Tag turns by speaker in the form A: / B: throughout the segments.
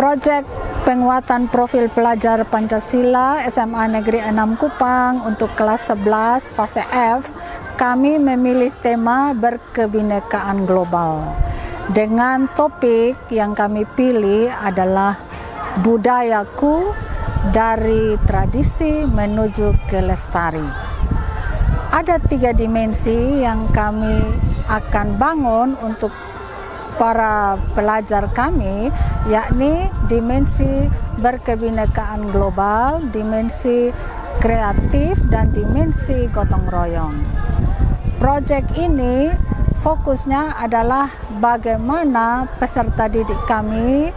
A: Proyek penguatan profil pelajar Pancasila SMA Negeri 6 Kupang untuk kelas 11 fase F, kami memilih tema berkebinekaan global. Dengan topik yang kami pilih adalah budayaku dari tradisi menuju ke lestari. Ada 3 dimensi yang kami akan bangun untuk para pelajar kami, yakni dimensi berkebinekaan global, dimensi kreatif, dan dimensi gotong royong. Proyek ini fokusnya adalah bagaimana peserta didik kami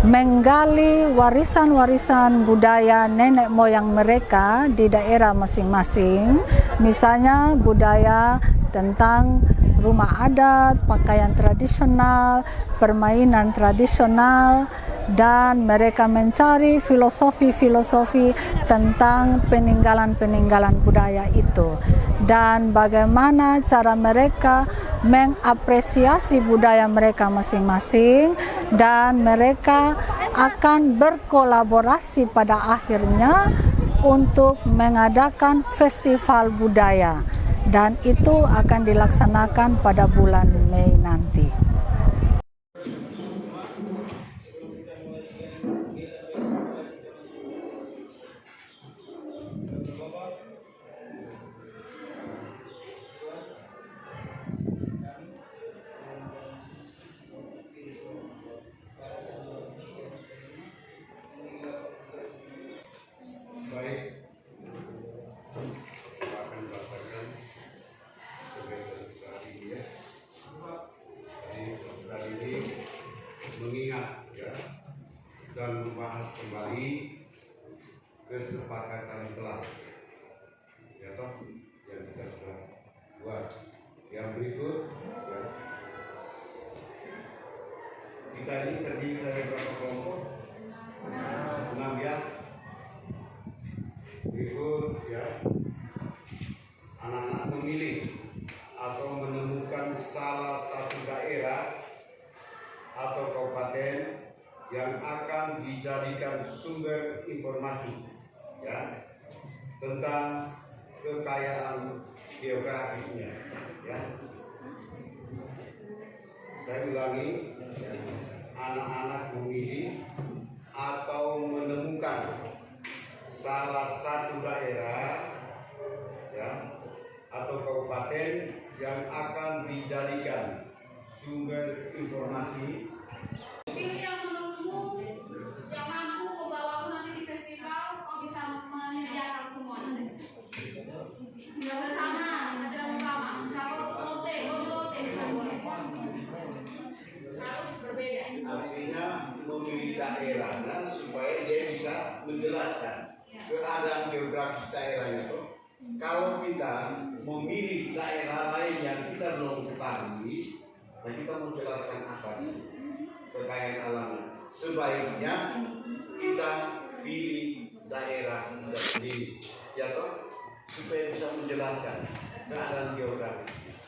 A: menggali warisan-warisan budaya nenek moyang mereka di daerah masing-masing, misalnya budaya tentang rumah adat, pakaian tradisional, permainan tradisional, dan mereka mencari filosofi-filosofi tentang peninggalan-peninggalan budaya itu, dan bagaimana cara mereka mengapresiasi budaya mereka masing-masing, dan mereka akan berkolaborasi pada akhirnya untuk mengadakan festival budaya. Dan itu akan dilaksanakan pada bulan Mei nanti.
B: Mengingat dan membahas kembali kesepakatan kelas yang kita sudah buat. Yang berikut kita ini terdiri dari berapa kelompok? 6 ya. Berikut anak-anak memilih atau menemukan salah satu daerah atau kabupaten yang akan dijadikan sumber informasi tentang kekayaan geografisnya. Saya ulangi, anak-anak memilih atau menemukan salah satu daerah atau kabupaten yang akan dijadikan sumber informasi.
C: Pilih yang menurutmu yang mampu membawaku nanti di festival, kau bisa menyediakan semuanya. Tidak bersama, tidak bersama. Misalnya rote, harus berbeda.
B: Artinya memilih daerahnya supaya dia bisa menjelaskan keadaan geografis daerahnya. Kalau kita memilih daerah lain yang kita belum ketahui, nah kita menjelaskan apa kekayaan alamnya. Sebaiknya kita pilih daerah sendiri, supaya bisa menjelaskan keadaan geografis.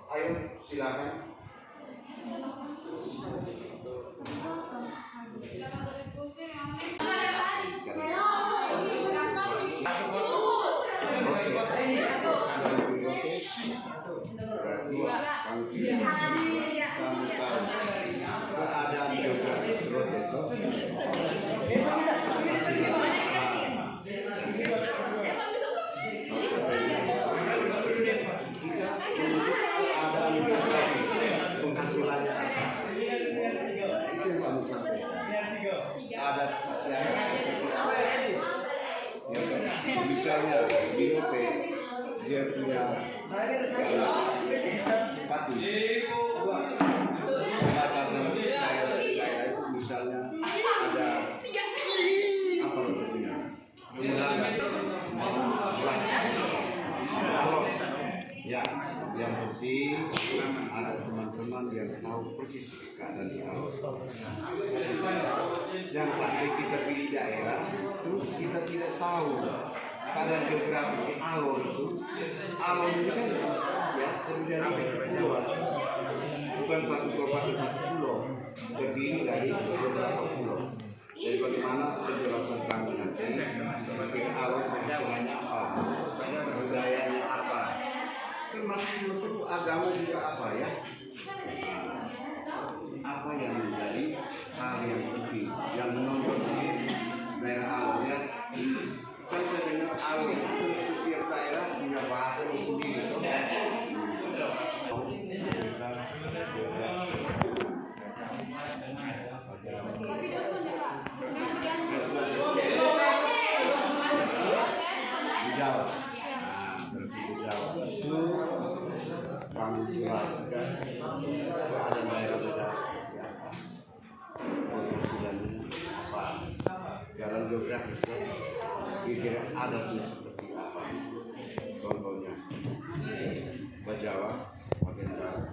B: Ayo silakan. Keadaan geografis Rote itu keadaan geografis penghasilannya itu yang kamu sampaikan. Adat misalnya di Rote dia punya pati batasan daerah itu, misalnya ada apa namanya yang penting ada teman-teman yang tahu persis keadaan di laut. Yang sampai kita pilih daerah terus kita tidak tahu keadaan geografis alon itu. Alon itu kan terjadi di kepulauan, bukan satu kabupaten satu pulau, terdiri dari
C: Tapi dosen ya Pak.
B: Jawa. Nah, berarti Jawa itu kami jelaskan keadaan daerah Jawa seperti apa, penghasilannya apa, jalan geografisnya, kira-kira adatnya seperti apa. Contohnya, Bajawa, bagian barat,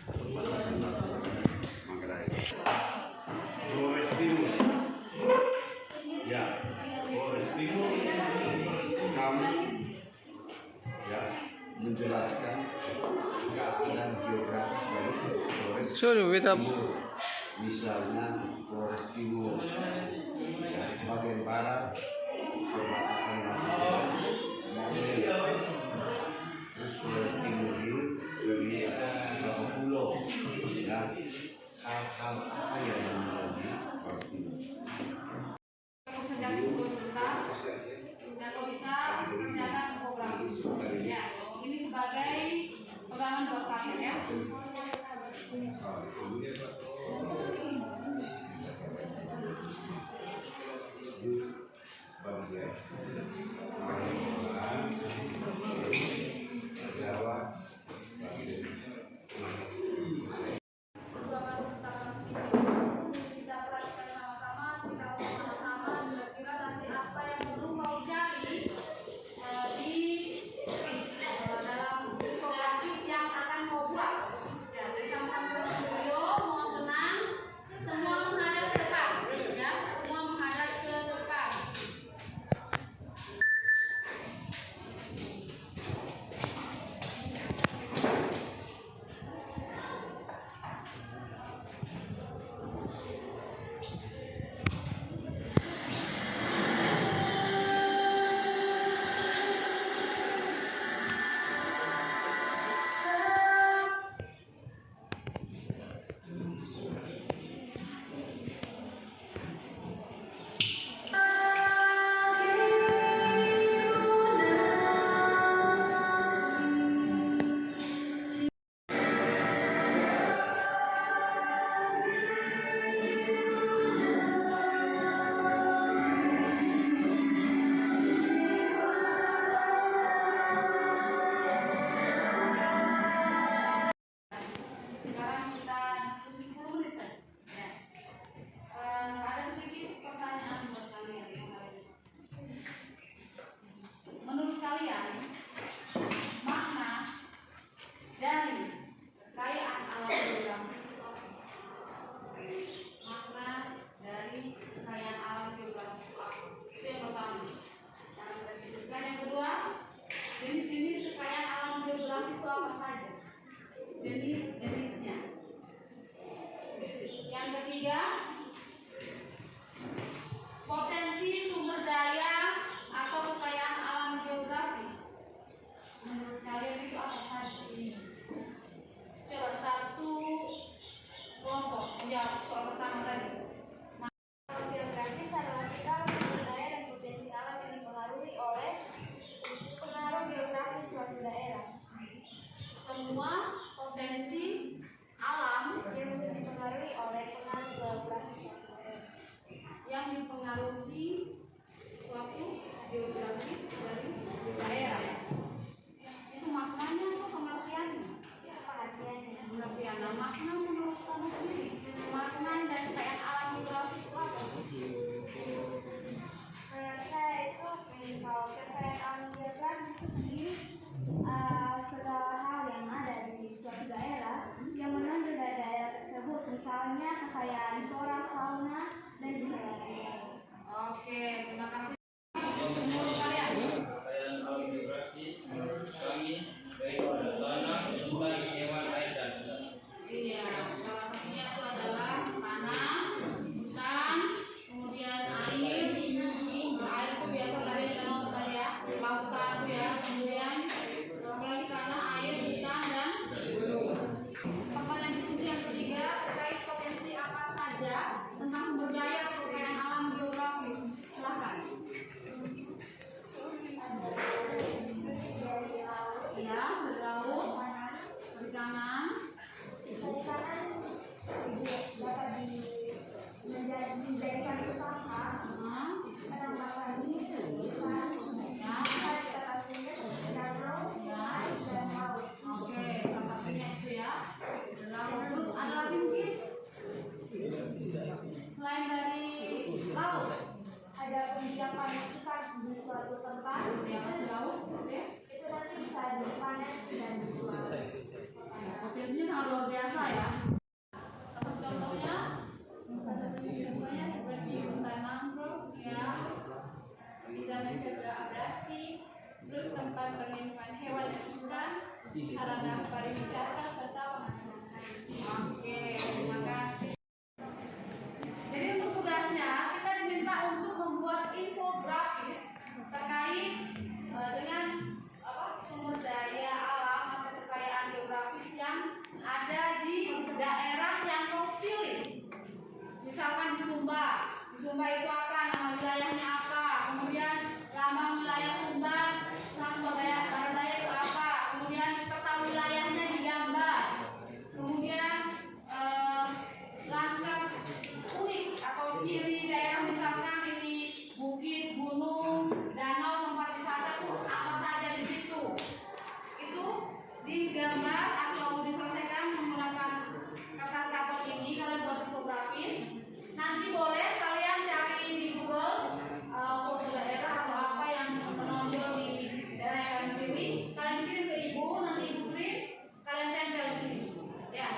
B: perbatasan Manggarai. Flores Timur, ya, Flores Timur kami ya menjelaskan keadaan geografis dari Flores Timur. Misalnya Flores Timur, ya, bagian barat, perbatasan Manggarai. Terus Flores Timur ini terdiri atas beberapa pulau, ya, hal-hal apa yang menjadi Flores Timur.
C: Kerjaan itu sebentar dan kau bisa kerjakan infografis. Ya, ini sebagai pegangan buat kalian ya. Kita perhatikan sama-sama, kita ngomong sama-sama, kira-kira nanti apa yang perlu kau cari di dalam infografis yang akan kau buat. Ya, dari sama-sama ke studio, mohon tenang, semua menghadap ke depan, ya, semua menghadap ke depan. Sekarang kita diskusi 10 menit saja. Ya. Ada sedikit pertanyaan buat kalian. Menurut kalian, makna dari kekayaan alam geografis itu apa? Makna dari kekayaan alam geografis itu apa? Itu yang pertama. Yang kita diskusikan. Yang kedua, jenis-jenis kekayaan alam geografis itu apa saja? Jenis-jenisnya. Yang ketiga, potensi sumber daya atau kekayaan alam geografis menurut kalian itu apa saja? Coba satu kelompok menjawab soal pertama tadi.
D: Geografis adalah segala sumber daya dan potensi alam yang dipengaruhi oleh pengaruh geografis suatu daerah.
C: Semua potensi alam
D: Yang dipengaruhi oleh pengaruh geografis suatu daerah.
C: yang dipengaruhi suatu geografis dari daerah. Itu maknanya atau pengertiannya?
D: Perhatiannya.
C: Pengertian. Nah, makna menurut kamu sendiri, makna dan kekayaan alam geografis itu apa?
D: Menurut saya itu kalau kekayaan alam geografis itu sendiri segala hal yang ada di suatu daerah yang menonjol dari daerah tersebut, misalnya kekayaan flora, fauna, dan juga lain-lain.
C: Oke, terima kasih. Menurut kalian?
E: Kekayaan alam geografis menurut kami baik pada tanah, hutan, hewan, air, dan udara.
C: Iya, salah satunya itu adalah tanah, hutan, kemudian air. Air itu biasa tadi kita nonton tadi ya, lautan itu ya, kemudian apalagi tanah, air, hutan, dan pertanyaan diskusi yang ketiga terkait potensi apa saja tentang sumber daya atau kekayaan alam geografis. Silakan.
D: tempat
C: Ya, masih laut, oke.
D: itu nanti bisa dipanen dan dijual.
C: Potensinya sangat luar biasa ya. Apa contohnya?
D: Salah satu contohnya seperti hutan mangrove,
C: Ya.
D: bisa mencegah abrasi, terus tempat perlindungan hewan dan ikan, sarana pariwisata serta pemasaran.
C: Oke, terima kasih. Jadi untuk tugasnya kita diminta untuk membuat infografis terkait dengan sumber daya alam atau kekayaan geografis yang ada di daerah yang kau pilih. Misalkan di Sumba itu apa? Nama wilayahnya apa? Kemudian lambang wilayah Sumba, Barat Daya itu apa? Kemudian peta wilayahnya digambar. Kemudian lanskap unik atau ciri daerah, misalkan ini bukit, gunung, danau, tempat wisata itu apa saja di situ. Itu digambar atau diselesaikan menggunakan kertas karton ini. Kalian buat infografis. Nanti boleh kalian cari di Google foto daerah atau apa yang menonjol di daerah yang kalian pilih. Kalian kirim ke ibu, nanti ibu print, kalian tempel di sini. Ya.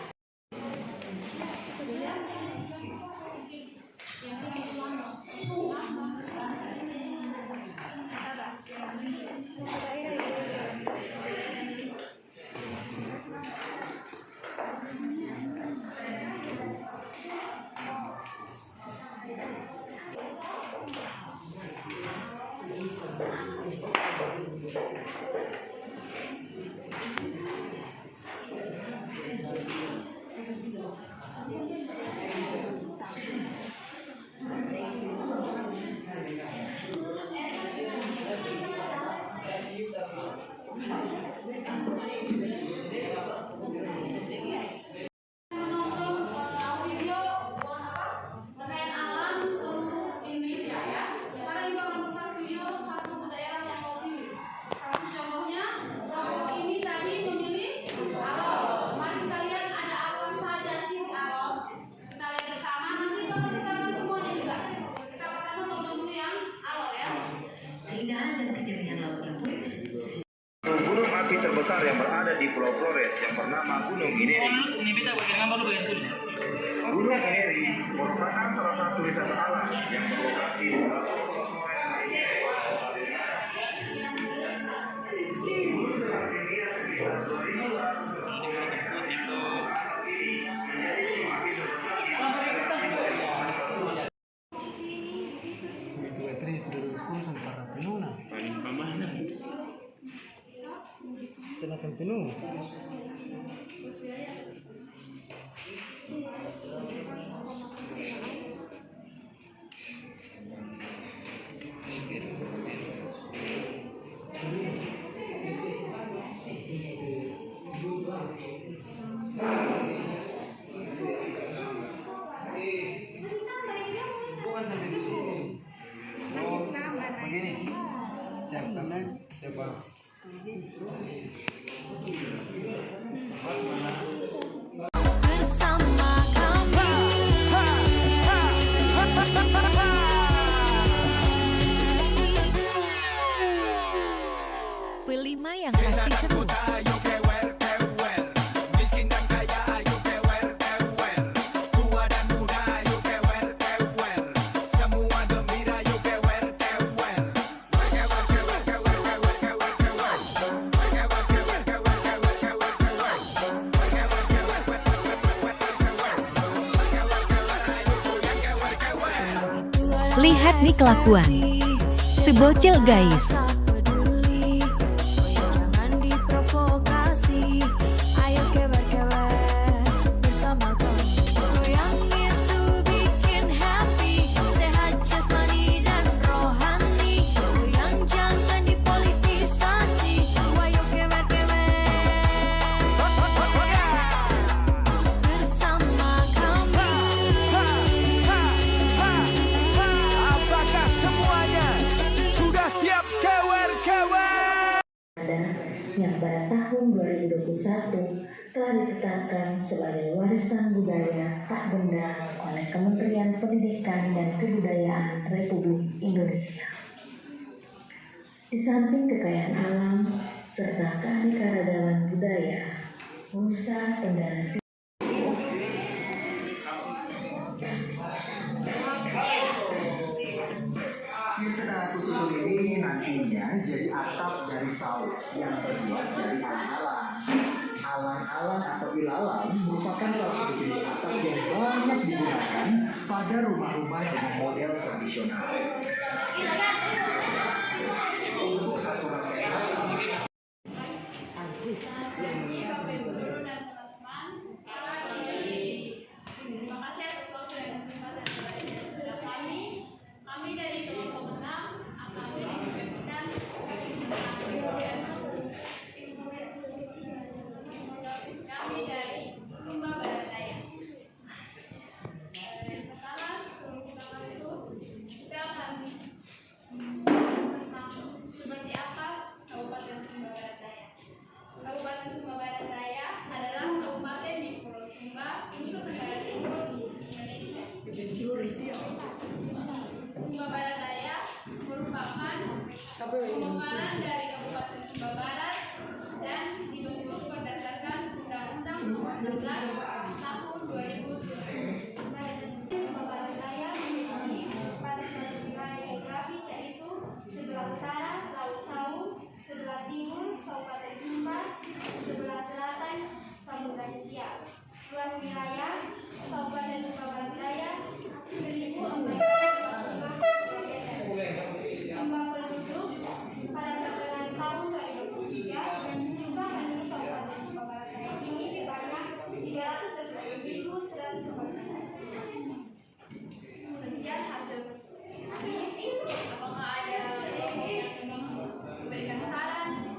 C: Menonton video kekayaan alam seluruh Indonesia ya. Sekarang ibu akan putar video satu daerah yang kau pilih. Salah satu contohnya, kelompok ini tadi memilih Alor. Mari kita lihat ada apa saja sih di Alor. Kita lihat bersama. Nanti bakal putarkan semuanya juga. Kita pertama tonton dulu yang Alor ya.
F: Keindahan dan kejayaan lautnya pun
G: Gunung api terbesar yang berada di Pulau Flores yang bernama Gunung Ineri. Gunung Ineri merupakan salah satu wisata alam yang berlokasi di selatan Pulau Flores lainnya. Gunung terdiri sekitar 2.200 km. Menjadi gunung api terbesar di Asia.
H: Silakan penuh. Bukan sampai di sini. Oh, begini. Siap kanan, siapa?
F: bersama kami. Pelima yang pasti seru. Lihat nih kelakuan. Sebocil guys.
I: Jangan diprovokasi. Ayo kewer-kewer bersama kami. Goyang itu bikin happy. Sehat jasmani dan rohani. Goyang jangan dipolitisasi. Ayo kewer-kewer bersama kami.
H: Apakah semuanya sudah siap kewer-kewer?
F: Yang pada tahun 2021 telah ditetapkan sebagai warisan budaya tak benda oleh Kementerian Pendidikan dan Kebudayaan Republik Indonesia. Di samping kekayaan alam serta keanekaragaman budaya, Nusa Tenggara
J: Kierseta susun ini nantinya jadi atap dari saung yang terbuat dari alang-alang. Alang-alang atau ilalang merupakan salah satu jenis atap yang banyak digunakan pada rumah-rumah dengan model tradisional. Untuk satu rangkaian
C: Terima kasih atas waktu dan kesempatan kepada kami dari kelompok 6 akan menyaksikan kami dari Sumba Barat Daya. Yang pertama, sebelum kita masuk, kita akan tentang seperti apa Kabupaten Sumba Barat Daya. Kabupaten Sumba Barat Daya adalah kabupaten di Pulau Sumba, Nusa Tenggara Timur, Indonesia. Sumba Barat Daya merupakan pengembangan dari Kabupaten Sumba Barat dan dibentuk berdasarkan Undang-Undang Nomor 16 Tahun 2007.
D: Sumba Barat Daya memiliki batas-batas wilayah geografis yaitu sebelah utara Laut Sawu, sebelah timur Kabupaten Sumba, sebelah selatan Samudra Hindia. Luas wilayah Kabupaten Sumba Barat Daya 1.445 jumlah penduduk pada pertengahan tahun 2023 dan jumlah penduduk Kabupaten Sumba Barat Daya ini sebanyak 310.114.
C: Sekian hasil kami. Apakah ada yang ingin memberikan saran?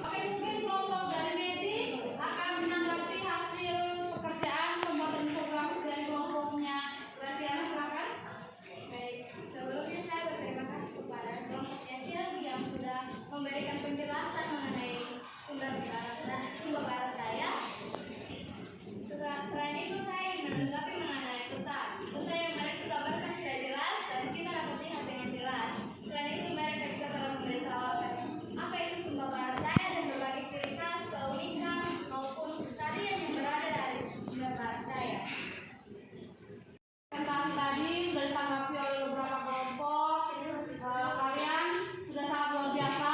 C: Oke, mungkin kelompok dari Medi akan menanggapi hasil pekerjaan pembuatan infografis dari kelompoknya. Graciana, silakan.
D: Baik, sebelumnya saya berterima kasih kepada kelompok Yacil yang sudah memberikan penjelasan mengenai Sumba Barat Daya. Selain itu saya ingin menanggapi mengenai pesan yang mereka gambarkan tidak jelas dan kita dapat lihat dengan jelas. Selain itu mereka juga telah memberitahukan apa itu Sumba Barat Daya dan berbagai ciri khas, keunikan maupun tarian yang berada dari Sumba Barat Daya.
C: Presentasi tadi sudah ditanggapi oleh beberapa kelompok. Kalian sudah sangat luar biasa.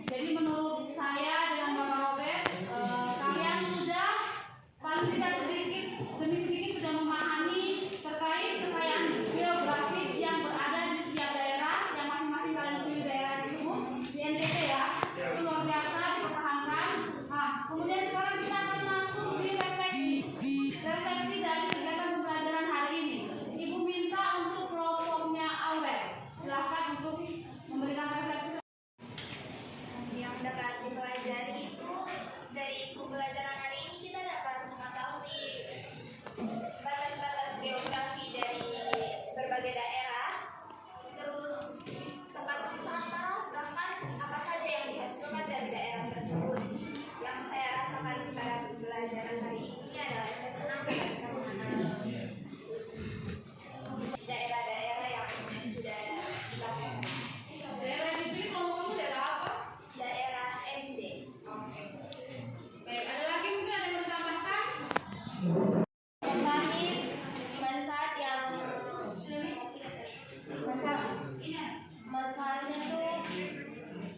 C: Jadi menurut saya dengan Bapak Robert, kalian sudah paling tidak sedikit demi sedikit sudah memahami terkait kekayaan geografis yang berada di setiap daerah yang masing-masing kalian pilih daerah tersebut di NTT ya. Itu luar biasa dipertahankan. Nah, kemudian sekarang kita akan masuk di refleksi dari kegiatan pembelajaran hari ini. Ibu minta untuk kelompoknya Aurel. Silahkan untuk memberikan refleksi.
D: Yang dapat dipelajari itu dari pembelajaran hari ini kita dapat mengetahui batas-batas geografi dari berbagai daerah, terus tempat wisata, bahkan apa saja yang dihasilkan dari daerah tersebut. Yang saya rasakan pada pembelajaran hari ini adalah saya senang bisa mengenal daerah-daerah yang sudah dilakukan.
C: Daerah ini kelompokmu daerah apa?
D: Daerah MD.
C: Oke. Baik, ada lagi mungkin ada yang mau ditambahkan?
D: Kami manfaat yang manfaatnya itu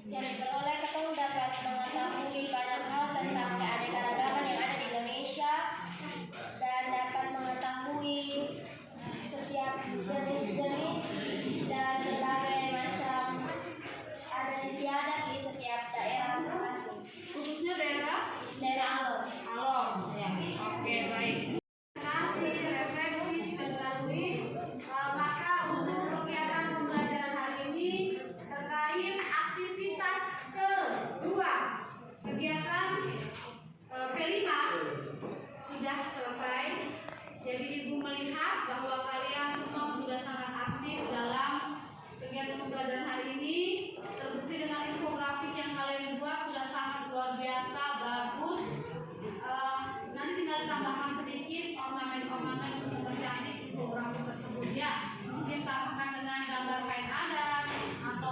D: yang diperoleh kita dapat mengetahui banyak hal tentang keanekaragaman yang ada di Indonesia dan dapat mengetahui setiap jenis-jenis dan berbagai macam adat istiadat di setiap daerah masing-masing.
C: Khususnya daerah
D: Alor.
C: Alor. Ya. Oke, baik. Kasih refleksi diketahui, maka untuk kegiatan pembelajaran hari ini terkait aktivitas kedua, kegiatan P5 sudah selesai. Jadi Ibu melihat bahwa kalian semua sudah sangat aktif dalam kegiatan pembelajaran hari ini. Terbukti dengan infografis yang kalian buat sudah sangat luar biasa, bagus. Nanti tinggal ditambahkan sedikit ornamen-ornamen untuk mempercantik infografis tersebut ya. Mungkin tambahkan dengan gambar kain adat atau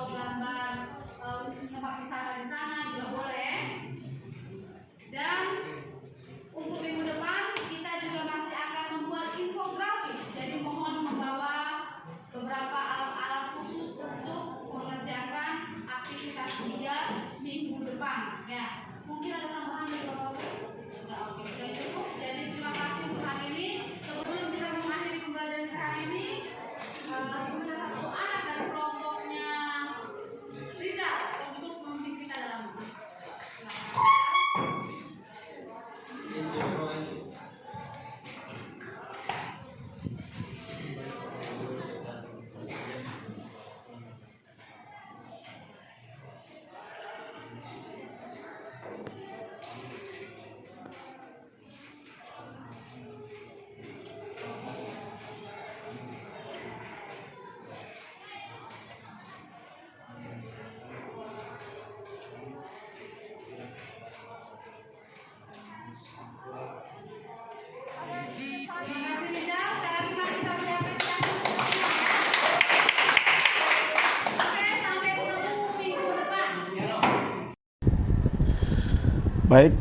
K: Baik,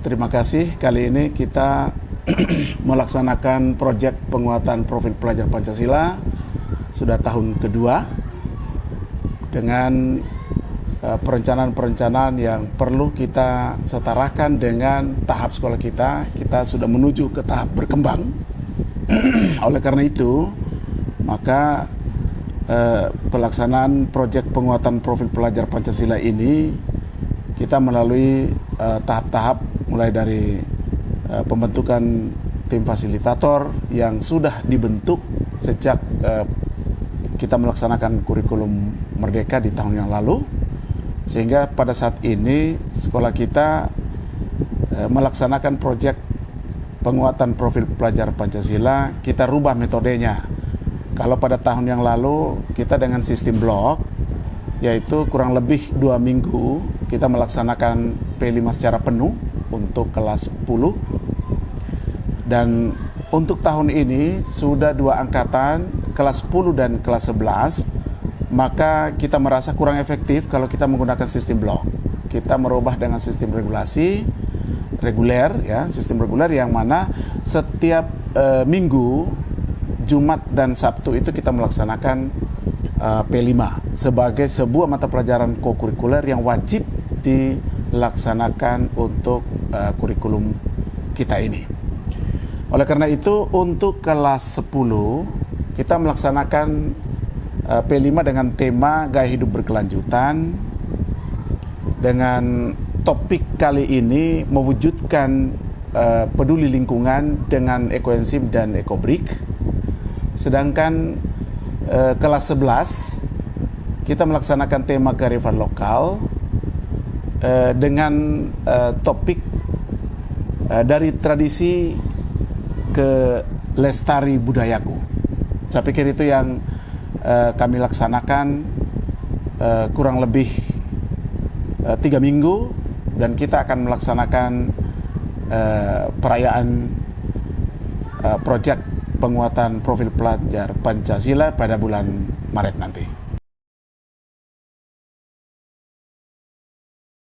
K: terima kasih. Kali ini kita melaksanakan proyek penguatan profil pelajar Pancasila sudah tahun kedua dengan perencanaan-perencanaan yang perlu kita setarakan dengan tahap sekolah kita. Kita sudah menuju ke tahap berkembang. Oleh karena itu, maka pelaksanaan proyek penguatan profil pelajar Pancasila ini kita melalui tahap-tahap mulai dari pembentukan tim fasilitator yang sudah dibentuk sejak kita melaksanakan kurikulum Merdeka di tahun yang lalu, sehingga pada saat ini sekolah kita melaksanakan proyek penguatan profil pelajar Pancasila. Kita rubah metodenya. Kalau pada tahun yang lalu kita dengan sistem blok, yaitu kurang lebih 2 minggu kita melaksanakan P5 secara penuh untuk kelas 10. Dan untuk tahun ini sudah 2 angkatan, kelas 10 dan kelas 11, maka kita merasa kurang efektif kalau kita menggunakan sistem blok. Kita merubah dengan sistem reguler, ya, sistem reguler yang mana setiap minggu, Jumat dan Sabtu itu kita melaksanakan P5 sebagai sebuah mata pelajaran kokurikuler yang wajib dilaksanakan untuk kurikulum kita ini. Oleh karena itu, untuk kelas 10 kita melaksanakan P5 dengan tema gaya hidup berkelanjutan, dengan topik kali ini mewujudkan peduli lingkungan dengan ekoenzim dan ekobrik. Sedangkan kelas 11 kita melaksanakan tema kearifan lokal dengan topik dari tradisi ke lestari budayaku. Saya pikir itu yang kami laksanakan kurang lebih 3 minggu, dan kita akan melaksanakan perayaan proyek penguatan profil pelajar Pancasila pada bulan Maret nanti.